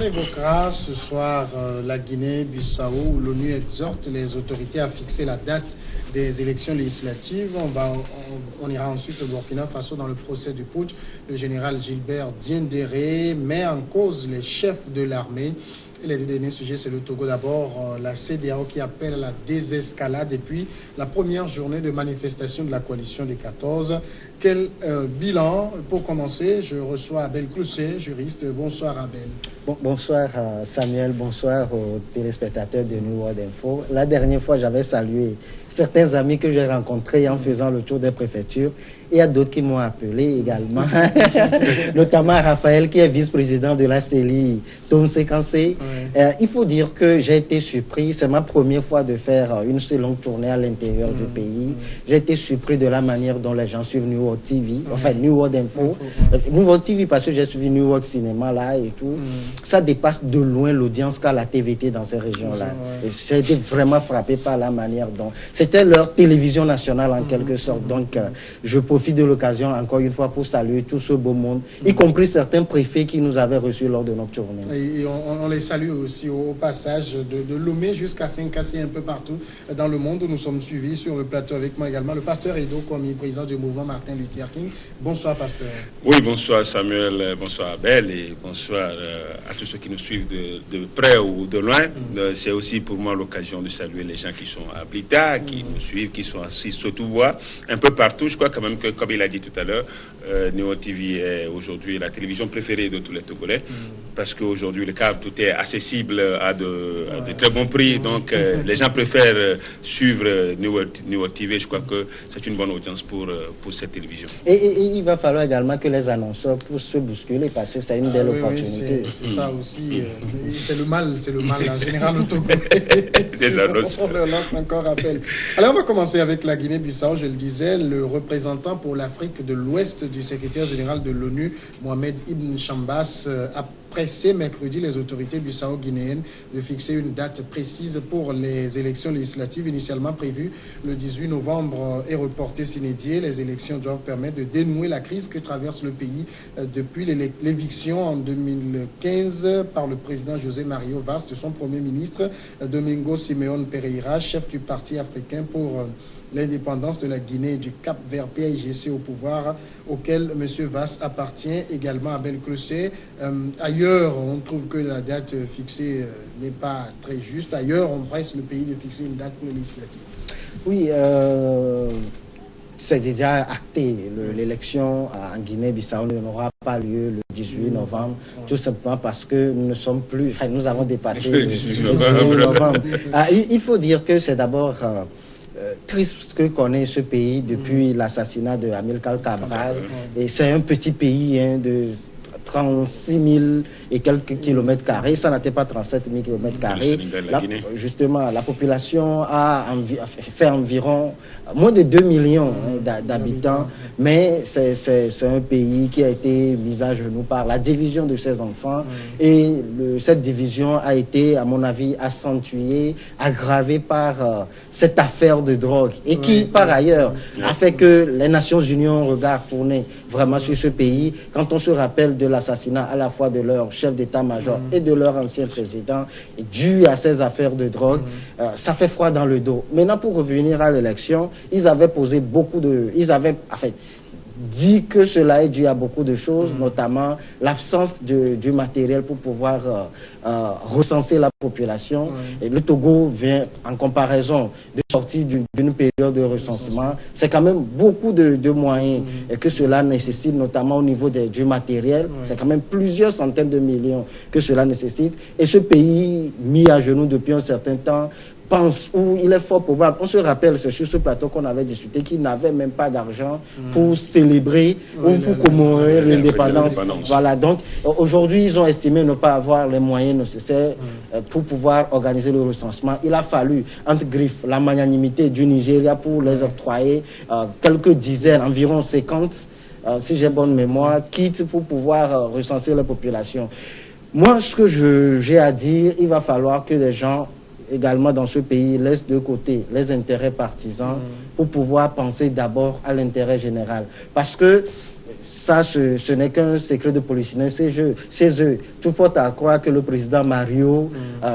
évoquera ce soir la Guinée-Bissau où l'ONU exhorte les autorités à fixer la date des élections législatives. On ira ensuite au Burkina Faso dans le procès du putsch. Le général Gilbert Diendéré met en cause les chefs de l'armée. Et les deux derniers sujets, c'est le Togo d'abord, la CEDEAO qui appelle à la désescalade et puis la première journée de manifestation de la coalition des 14. Quel bilan? Pour commencer, je reçois Abel Clousset, juriste. Bonsoir Abel. Bonsoir Samuel, bonsoir aux téléspectateurs de New World Info. La dernière fois, j'avais salué certains amis que j'ai rencontrés en faisant le tour des préfectures. Il y a d'autres qui m'ont appelé également, notamment Raphaël qui est vice-président de la CELI, Tom Séquencé. Il faut dire que j'ai été surpris, c'est ma première fois de faire une si longue tournée à l'intérieur du pays. J'ai été surpris de la manière dont les gens suivent New World TV, enfin New World Info. New World TV parce que j'ai suivi New World Cinéma là et tout. Ça dépasse de loin l'audience qu'a la TVT dans ces régions-là. J'ai été vraiment frappé par la manière dont... C'était leur télévision nationale en quelque sorte. Donc je profite de l'occasion encore une fois pour saluer tout ce beau monde, y compris certains préfets qui nous avaient reçus lors de notre tournée. Et on les salue aussi au passage de Lomé jusqu'à Saint-Cassé, un peu partout dans le monde où nous sommes suivis sur le plateau avec moi également le pasteur Edo Komi, président du mouvement Martin Luther King. Bonsoir pasteur. Oui, bonsoir Samuel, bonsoir Abel et bonsoir à tous ceux qui nous suivent de près ou de loin. C'est aussi pour moi l'occasion de saluer les gens qui sont à Blita, qui nous suivent, qui sont assis surtout voix un peu partout. Je crois quand même que, comme il a dit tout à l'heure, Neo TV est aujourd'hui la télévision préférée de tous les Togolais, parce qu'aujourd'hui le câble tout est accessible à de très bons prix, donc les gens préfèrent suivre Neo TV. Je crois que c'est une bonne audience pour cette télévision. Et il va falloir également que les annonceurs puissent se bousculer parce que c'est une belle opportunité. C'est ça aussi. C'est le mal en général au Togo. Des annonceurs. On le lance encore appel. Alors on va commencer avec la Guinée-Bissau. Je le disais, le représentant pour l'Afrique de l'Ouest du secrétaire général de l'ONU, Mohamed Ibn Chambas, a pressé mercredi les autorités bissau-guinéennes de fixer une date précise pour les élections législatives initialement prévues le 18 novembre et reportées sine die. Les élections doivent permettre de dénouer la crise que traverse le pays depuis l'éviction en 2015 par le président José Mario Vaz de son premier ministre Domingo Simeone Pereira, chef du Parti africain pour l'indépendance de la Guinée et du Cap-Vert, PAIGC au pouvoir, auquel M. Vaz appartient, également Abel Clousset. Ailleurs, on trouve que la date fixée n'est pas très juste. Ailleurs, on presse le pays de fixer une date pour les législatives. Oui, c'est déjà acté. L'élection en Guinée-Bissau n'aura pas lieu le 18 novembre, tout simplement parce que nous ne sommes plus... Enfin, nous avons dépassé le 18 novembre. Il faut dire que c'est d'abord... triste ce que connaît ce pays depuis l'assassinat de Amilcar Cabral. Et c'est un petit pays de 36 000 et quelques kilomètres carrés. Ça n'était pas 37 000 kilomètres carrés. Justement, la population a fait environ moins de 2 millions d'habitants. Mais c'est un pays qui a été mis à genoux par la division de ses enfants. Et cette division a été, à mon avis, accentuée, aggravée par cette affaire de drogue. Et qui, par ailleurs, a fait que les Nations Unies ont un regard tourné vraiment sur ce pays. Quand on se rappelle de l'assassinat à la fois de leur chef d'état-major et de leur ancien président, dû à ces affaires de drogue, ça fait froid dans le dos. Maintenant, pour revenir à l'élection, ils avaient posé beaucoup de... Ils avaient, en fait, dit que cela est dû à beaucoup de choses, notamment l'absence du matériel pour pouvoir recenser la population. Et le Togo vient, en comparaison, de sortir d'une période de recensement. C'est quand même beaucoup de moyens et que cela nécessite, notamment au niveau du matériel. C'est quand même plusieurs centaines de millions que cela nécessite. Et ce pays, mis à genoux depuis un certain temps, pense, ou il est fort probable, on se rappelle, c'est sur ce plateau qu'on avait discuté, qu'il n'avait même pas d'argent pour célébrer ou pour commémorer l'indépendance. Voilà, donc aujourd'hui, ils ont estimé ne pas avoir les moyens nécessaires pour pouvoir organiser le recensement. Il a fallu, entre griffes, la magnanimité du Nigeria pour les octroyer quelques dizaines, environ 50, si j'ai bonne mémoire, kits pour pouvoir recenser la population. Moi, ce que j'ai à dire, il va falloir que les gens également dans ce pays laissent de côté les intérêts partisans pour pouvoir penser d'abord à l'intérêt général. Parce que ça, ce n'est qu'un secret de polichinelle chez eux. Tout porte à croire que le président Mario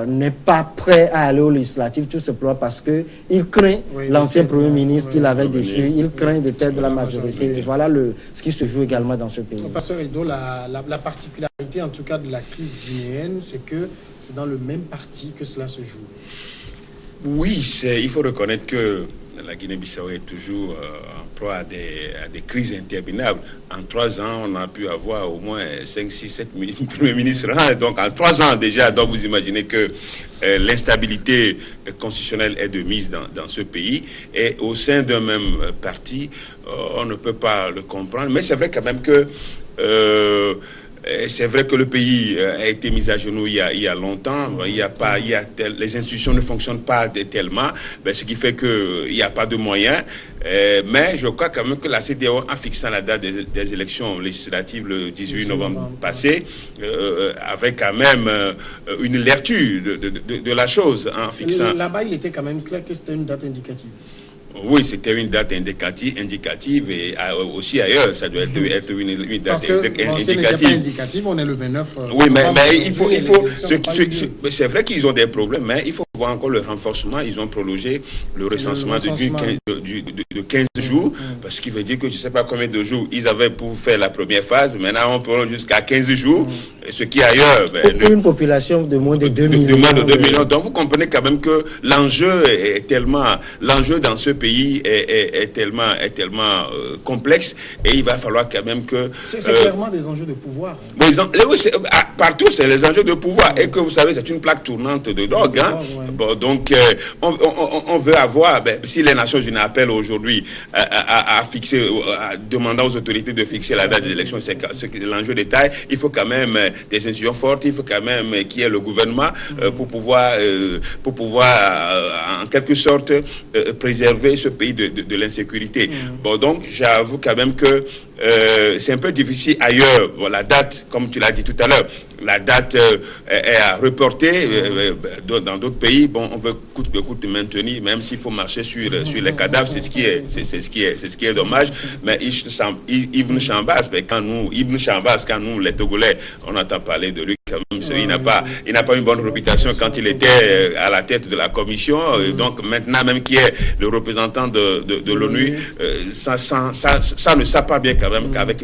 n'est pas prêt à aller aux législatives, tout simplement parce qu'il craint l'ancien Premier ministre qu'il avait déchu. Il craint de perdre la majorité. Voilà ce qui se joue également dans ce pays. Pasteur Edo, la particularité en tout cas de la crise guinéenne, c'est que c'est dans le même parti que cela se joue. Oui, il faut reconnaître que la Guinée-Bissau est toujours en proie à des crises interminables. En 3 ans, on a pu avoir au moins 5, 6, 7 premiers ministres. Donc en 3 ans déjà, donc vous imaginez que l'instabilité constitutionnelle est de mise dans ce pays. Et au sein d'un même parti, on ne peut pas le comprendre. Mais c'est vrai quand même que... c'est vrai que le pays a été mis à genoux il y a longtemps. Les institutions ne fonctionnent pas tellement, ce qui fait qu'il n'y a pas de moyens. Mais je crois quand même que la CEDEAO, en fixant la date des élections législatives le 18 novembre passé, avait quand même une lecture de la chose en fixant. Là-bas, il était quand même clair que c'était une date indicative. Oui, c'était une date indicative et aussi ailleurs, ça doit être une date indicative. Parce que n'était pas indicative, on est le 29. Oui, mais il faut c'est vrai qu'ils ont des problèmes, mais il faut voir encore le renforcement. Ils ont prolongé le recensement de 15 jours, parce qu'il veut dire que je ne sais pas combien de jours ils avaient pour faire la première phase. Maintenant, on prolonge jusqu'à 15 jours, ce qui ailleurs... Pour une population de moins de 2 millions. De moins de 2 millions. Donc, vous comprenez quand même que l'enjeu dans ce pays est tellement complexe, et il va falloir quand même que... C'est clairement des enjeux de pouvoir. Oui, partout, c'est les enjeux de pouvoir. Et que vous savez, c'est une plaque tournante de drogue. Bon, donc, on veut avoir... si les Nations Unies appellent aujourd'hui à fixer, demandant aux autorités de fixer la date des élections, c'est l'enjeu de taille. Il faut quand même des institutions fortes, il faut quand même qu'il y ait le gouvernement pour pouvoir en quelque sorte préserver ce pays de l'insécurité. Bon, donc j'avoue quand même que c'est un peu difficile ailleurs. Bon, la date, comme tu l'as dit tout à l'heure, la date est à reporter dans d'autres pays. Bon, on veut coûte que coûte maintenir, même s'il faut marcher sur les cadavres, c'est ce qui est dommage. Mais Ibn Chambas, quand nous les Togolais, on entend parler de lui. Il n'a pas une bonne réputation quand il était à la tête de la commission. Donc maintenant même qu'il est le représentant de l'ONU, ça ne sert pas bien quand même qu'avec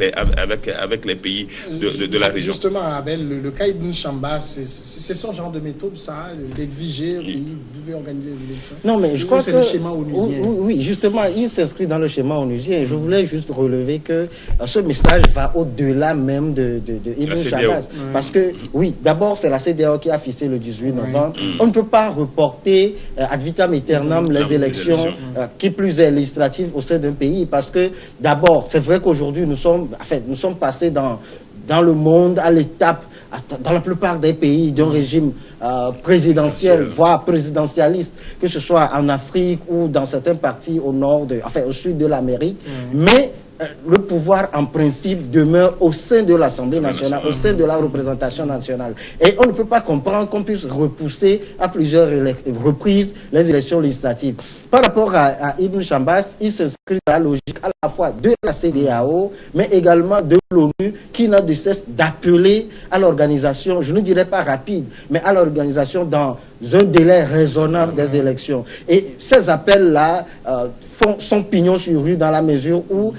les pays de la région. Justement, Abel, le cas Ibn Chambas, c'est son genre de méthode, ça, d'exiger qu'il devait organiser les élections. Non, mais je crois que c'est le schéma onusien. Oui, justement, il s'inscrit dans le schéma onusien. Je voulais juste relever que ce message va au-delà même de Ibn Chambas. Parce que oui, d'abord, c'est la CEDEAO qui a fixé le 18 novembre. On ne peut pas reporter ad vitam aeternam les élections, qui plus est législatives au sein d'un pays, parce que d'abord, c'est vrai qu'aujourd'hui, nous sommes passés dans le monde à l'étape, dans la plupart des pays, d'un régime présidentiel, voire présidentialiste, que ce soit en Afrique ou dans certains parties au sud de l'Amérique. Mais le pouvoir, en principe, demeure au sein de l'Assemblée nationale, au sein de la représentation nationale. Et on ne peut pas comprendre qu'on puisse repousser à plusieurs reprises les élections législatives. Par rapport à Ibn Chambas, il s'inscrit dans la logique à la fois de la CEDEAO, mais également de l'ONU, qui n'a de cesse d'appeler à l'organisation, je ne dirais pas rapide, mais à l'organisation dans un délai raisonnable des élections. Et ces appels-là sont pignon sur rue dans la mesure où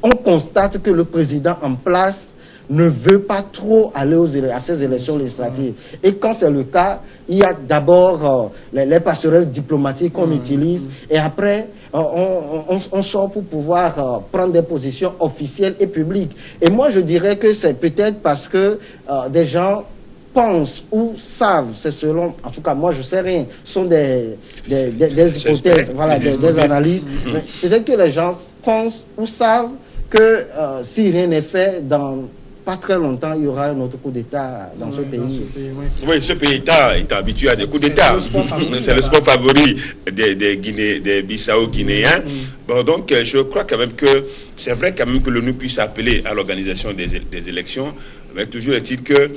on constate que le président en place ne veut pas trop aller à ces élections législatives. Et quand c'est le cas, il y a d'abord les passerelles diplomatiques qu'on utilise, et après on sort pour pouvoir prendre des positions officielles et publiques. Et moi je dirais que c'est peut-être parce que des gens pensent ou savent, c'est selon, en tout cas moi je sais rien, ce sont des hypothèses, voilà, des analyses. Peut-être que les gens pensent ou savent que si rien n'est fait, dans pas très longtemps, il y aura un autre coup d'État dans ce pays. Oui, ce pays est habitué à des coups d'État. C'est le sport favori des Bissau-Guinéens. Bon, donc, je crois quand même que c'est vrai quand même que l'ONU puisse appeler à l'organisation des élections. Mais toujours est-il que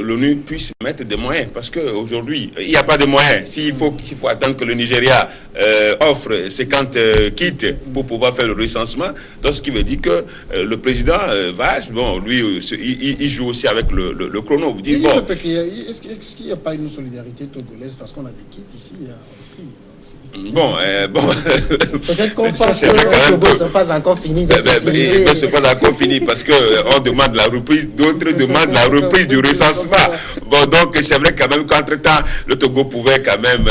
l'ONU puisse mettre des moyens, parce qu'aujourd'hui, il n'y a pas de moyens. S'il faut attendre que le Nigeria offre 50 kits pour pouvoir faire le recensement, donc ce qui veut dire que le président Vaz, bon, lui, il joue aussi avec le chrono. Est-ce qu'il n'y a pas une solidarité togolaise parce qu'on a des kits ici à offrir? Bon. Peut-être qu'on pense que le Togo n'est pas encore fini c'est pas encore fini parce qu'on demande la reprise, d'autres demandent la reprise du recensement. Bon, donc c'est vrai quand même qu'entre-temps, le Togo pouvait quand même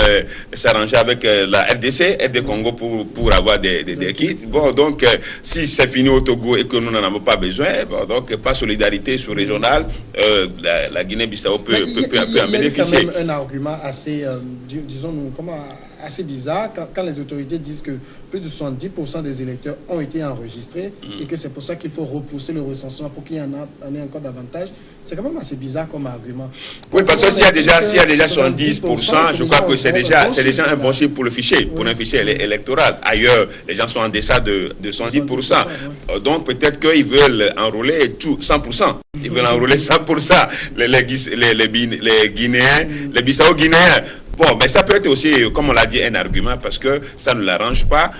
s'arranger avec la RDC, RD Congo pour avoir des kits. Bon, donc si c'est fini au Togo et que nous n'en avons pas besoin, bon, donc pas solidarité sous-régionale, la Guinée-Bissau peut en bénéficier. Il y a quand même un argument assez, disons-nous, assez bizarre quand les autorités disent que plus de 70% des électeurs ont été enregistrés et que c'est pour ça qu'il faut repousser le recensement pour qu'il y en ait encore davantage. C'est quand même assez bizarre comme argument. Oui, parce que s'il y a déjà 70%, je crois que c'est déjà un bon chiffre pour le fichier, pour un fichier électoral. Ailleurs, les gens sont en deçà de 70%. Donc peut-être qu'ils veulent enrôler tout 100%. Ils veulent enrôler 100% les Guinéens, les Bissau-Guinéens. Bon, mais ça peut être aussi, comme on l'a dit, un argument parce que ça ne l'arrange pas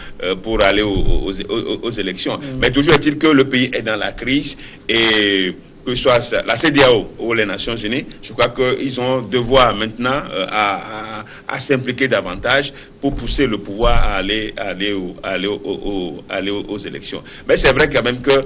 pour aller aux élections. Mais toujours est-il que le pays est dans la crise et que ce soit la CEDEAO ou les Nations Unies, je crois qu'ils ont devoir maintenant à s'impliquer davantage pour pousser le pouvoir à aller aux élections. Mais c'est vrai quand même que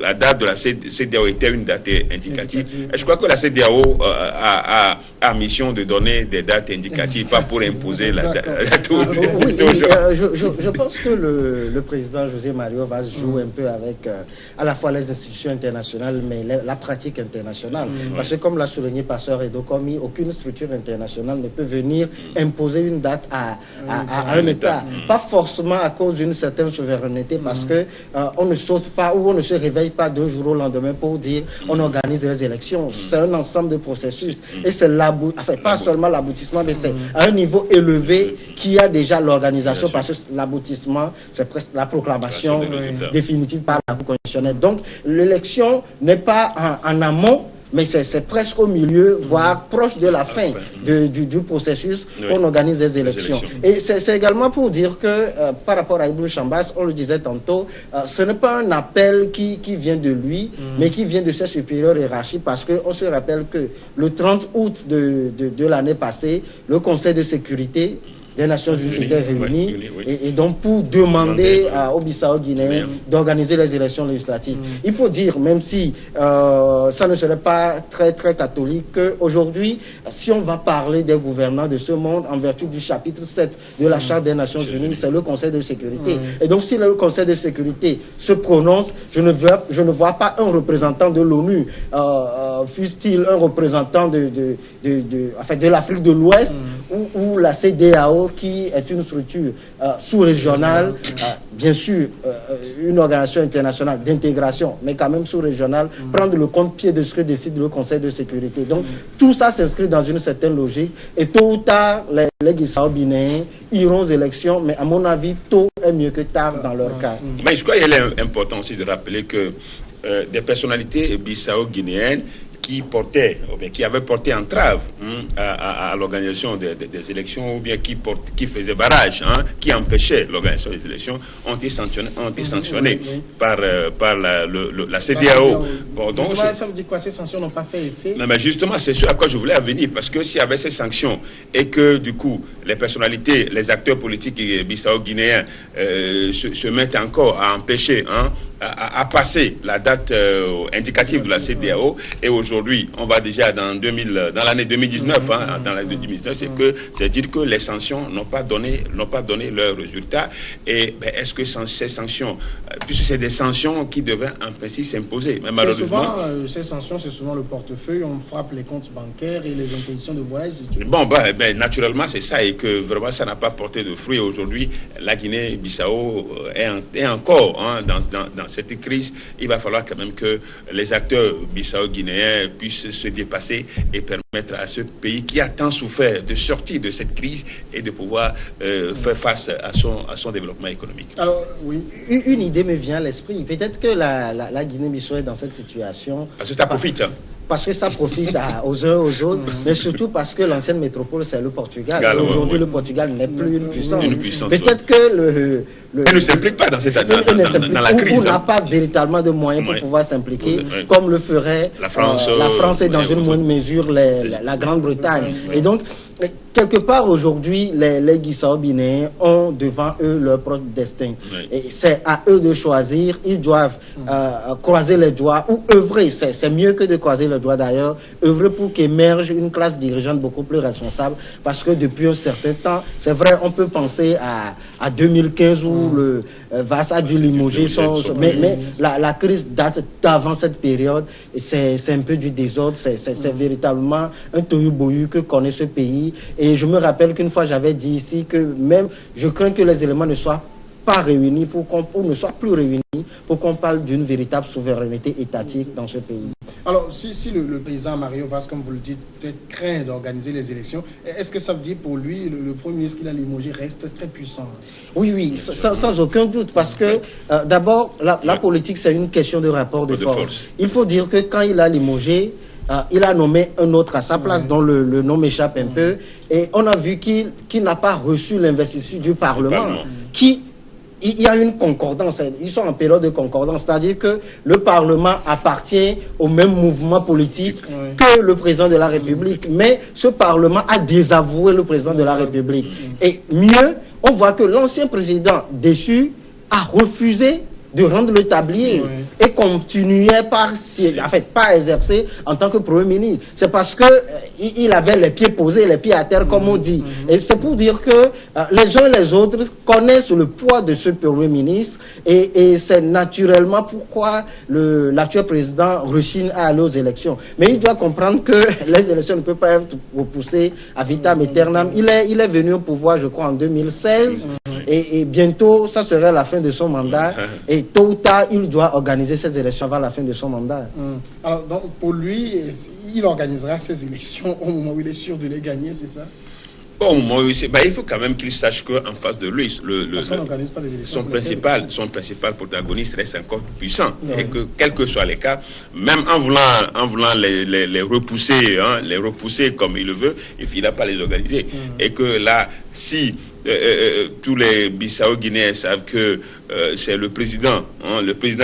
la date de la CEDEAO était une date indicative. Et je crois que la CEDEAO a mission de donner des dates indicatives, pas pour imposer la date. Oui, je pense que le président José Mario Vaz joue un peu avec à la fois les institutions internationales, mais la pratique internationale. Parce que comme l'a souligné Pasteur Edo Komi, aucune structure internationale ne peut venir imposer une date à un État. Pas forcément à cause d'une certaine souveraineté, parce que on ne saute pas ou on ne se réveille pas 2 jours au lendemain pour dire on organise les élections. C'est un ensemble de processus. Et c'est pas seulement l'aboutissement, mais c'est à un niveau élevé qui a déjà l'organisation, parce que l'aboutissement, c'est presque la proclamation définitive par la Cour constitutionnelle. Donc l'élection n'est pas en amont, mais c'est presque au milieu, voire proche de la fin du processus qu'on organise des élections. Et c'est également pour dire que par rapport à Ibn Chambas, on le disait tantôt, ce n'est pas un appel qui vient de lui, mais qui vient de ses supérieurs hiérarchiques, parce qu'on se rappelle que le 30 août de l'année passée, le Conseil de sécurité des Nations Unies étaient réunis et donc pour demander aux Bissau-Guinéens d'organiser les élections législatives. Il faut dire, même si ça ne serait pas très très catholique, qu'aujourd'hui, si on va parler des gouvernants de ce monde en vertu du chapitre 7 de la Charte des Nations Unies, c'est le Conseil de sécurité. Et donc si le Conseil de sécurité se prononce, je ne vois pas un représentant de l'ONU, fût-il un représentant de l'Afrique de l'Ouest ou la CEDEAO, qui est une structure sous-régionale, bien sûr une organisation internationale d'intégration, mais quand même sous-régionale, prendre le compte-pied de ce que décide le Conseil de sécurité. Donc tout ça s'inscrit dans une certaine logique, et tôt ou tard, les Bissau-Guinéens iront aux élections, mais à mon avis, tôt est mieux que tard dans leur cas. Mais je crois qu'il est important aussi de rappeler que des personnalités bissau-guinéennes qui avaient porté entrave à l'organisation des élections, ou bien qui faisaient barrage, qui empêchaient l'organisation des élections, ont été sanctionnés par la CEDEAO. Bon, donc, ça veut dire quoi? Ces sanctions n'ont pas fait effet? Non, mais justement, c'est ce à quoi je voulais venir, parce que s'il y avait ces sanctions et que du coup les personnalités, les acteurs politiques bissau-guinéens se mettent encore à empêcher à passer la date indicative de la CEDEAO, et aujourd'hui, on va déjà dans l'année 2019, dans l'année 2019, c'est dire que les sanctions n'ont pas donné leurs résultats. Et est-ce que ces sanctions, puisque c'est des sanctions qui devaient en principe s'imposer, mais malheureusement, ces sanctions, c'est souvent le portefeuille, on frappe les comptes bancaires et les interdictions de voyage. Bon, naturellement, c'est ça, et que vraiment ça n'a pas porté de fruits. Aujourd'hui, la Guinée-Bissau est encore dans cette crise. Il va falloir quand même que les acteurs bissau-guinéens puissent se dépasser et permettre à ce pays qui a tant souffert de sortir de cette crise et de pouvoir faire face à son développement économique. Alors, oui, une idée me vient à l'esprit. Peut-être que la Guinée-Bissau est dans cette situation. Parce que ça profite. parce que ça profite aux uns aux autres, mais surtout parce que l'ancienne métropole, c'est le Portugal. Aujourd'hui, le Portugal n'est plus une puissance. Peut-être que elle ne s'implique pas dans dans la crise. On n'a pas véritablement de moyens pour pouvoir s'impliquer, comme le ferait la France et dans une moindre mesure la Grande-Bretagne. Et donc, quelque part aujourd'hui, les Guissau-Guinéens ont devant eux leur propre destin. Et c'est à eux de choisir. Ils doivent croiser les doigts ou œuvrer. C'est mieux que de croiser les doigts d'ailleurs. Œuvrer pour qu'émerge une classe dirigeante beaucoup plus responsable. Parce que depuis un certain temps, c'est vrai, on peut penser à 2015 où le VAS a dû limoger mais la crise date d'avant cette période. C'est un peu du désordre. C'est véritablement un tohu-bohu que connaît ce pays. Et je me rappelle qu'une fois j'avais dit ici que même je crains que les éléments ne soient pas réunis ou ne soient plus réunis pour qu'on parle d'une véritable souveraineté étatique dans ce pays. Alors, si le président Mario Vaz, comme vous le dites, peut-être craint d'organiser les élections, est-ce que ça veut dire pour lui, le Premier ministre qu'il a limogé reste très puissant? Oui, sans aucun doute, parce que d'abord, la politique, c'est une question de rapport de force. Il faut dire que quand il a limogé, il a nommé un autre à sa place, dont le nom m'échappe un peu, et on a vu qu'il n'a pas reçu l'investiture du Parlement, il y a une concordance, ils sont en période de concordance, c'est-à-dire que le Parlement appartient au même mouvement politique que le président de la République, mais ce Parlement a désavoué le président de la République. Et mieux, on voit que l'ancien président déchu a refusé de rendre le tablier et continuait pas exercer en tant que Premier ministre. C'est parce que il avait les pieds posés, les pieds à terre, comme on dit. Et c'est pour dire que les uns et les autres connaissent le poids de ce Premier ministre et c'est naturellement pourquoi l'actuel président rechigne à aller aux élections. Mais il doit comprendre que les élections ne peuvent pas être repoussées à vitam aeternam. Il est venu au pouvoir, je crois, en 2016 et bientôt, ça serait la fin de son mandat. Et tôt ou tard, il doit organiser ces élections avant la fin de son mandat. Alors, donc, pour lui, il organisera ces élections au moment où il est sûr de les gagner, c'est ça? Au moment où il faut quand même qu'il sache qu'en face de lui, son principal protagoniste reste encore puissant. Et que, quel que soit les cas, même en voulant les repousser comme il le veut, il ne finira pas les organiser. Et que là, si tous les Bissau-Guinéens savent que c'est le président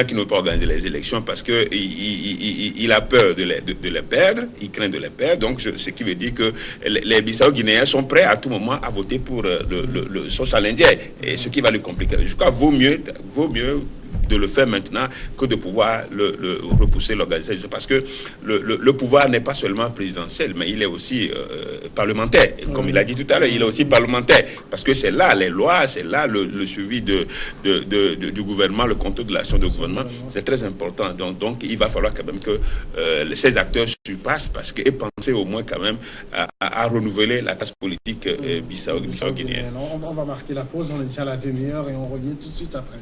qui ne veut pas organiser les élections parce que il a peur de les perdre, il craint de les perdre. Donc, ce qui veut dire que les Bissau-Guinéens sont prêts à tout moment à voter pour son challenger, et ce qui va lui compliquer. Je crois vaut mieux de le faire maintenant que de pouvoir le repousser, l'organisation, parce que le pouvoir n'est pas seulement présidentiel, mais il est aussi parlementaire. Comme il a dit tout à l'heure, il est aussi parlementaire, parce que c'est là les lois, c'est là le suivi du gouvernement, le contrôle de l'action du gouvernement. C'est très important. Donc il va falloir quand même que ces acteurs surpassent, et penser au moins quand même à renouveler la classe politique bissau-guinéenne. On va marquer la pause, on est déjà à la demi-heure et on revient tout de suite après.